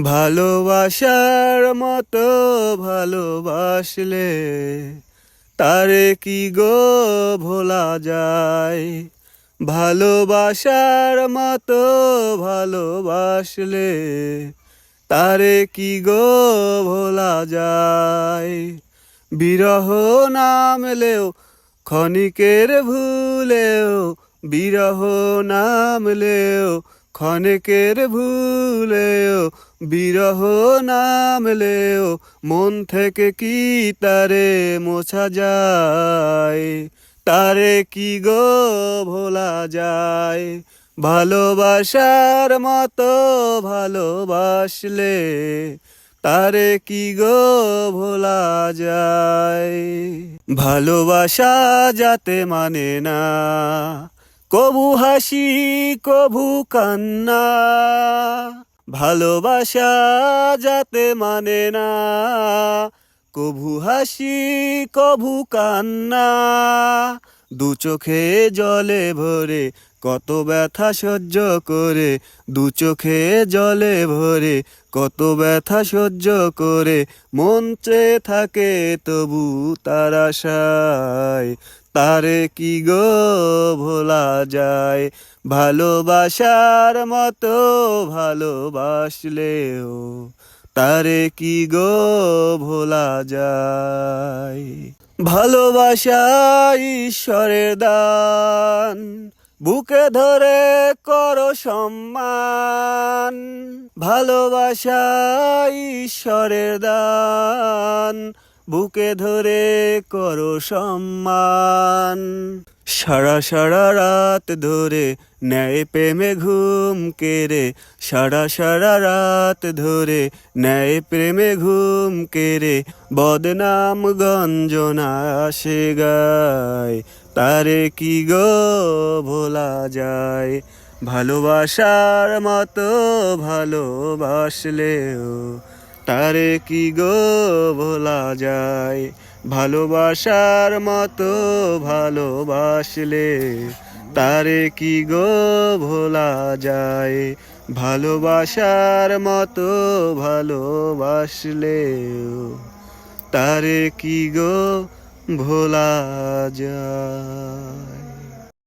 ভালোবাসার মতো ভালোবাসলে তারে কি গো ভোলা যায়। ভালোবাসার মতো ভালোবাসলে তারে কি গো ভোলা যায়। বিরহ নামলেও ক্ষণিকের ভুলেও, বিরহ নামলেও ক্ষণিকের ভুলেও, বিরহ নামলেও মন থেকে কি তারে মোছা যায়। তারে কি গো ভোলা যায়। ভালোবাসার মতো ভালোবাসলে তারে কি গো ভোলা যায়। ভালোবাসা যাতে মানে না কভু হাসি কভু কান্না, ভালোবাসা যাতে মানে না কভু হাসি কভু কান্না। দু চোখে জলে ভরে কত ব্যথা সহ্য করে, দু চোখে জলে ভরে কত ব্যথা সহ্য করে মন চেয়ে থাকে তবু তার আশায়। তারে কি গো ভোলা যায়। ভালোবাসার মতো ভালোবাসলেও তারে কি গো ভোলা যায়। ভালোবাসা ঈশ্বরের দান, বুকে ধরে করো সম্মান। ভালোবাসা ঈশ্বরের দান, বুকে ধরে করো সম্মান। সারা সারা রাত ধরে নেয় প্রেমে ঘুম কেড়ে, সারা সারা রাত ধরে নেয় প্রেমে ঘুম কেড়ে বদনাম গঞ্জনা আসে গায়। তারে কি গো ভোলা যায়। ভালোবাসার মতো ভালোবাসলেও তারে কি গো ভোলা যায়। ভালোবাসার মতো ভালোবাসলে তারে কি গো ভোলা যায়। ভালোবাসার মতো ভালোবাসলেও তারে কি গো ভোলা যায়।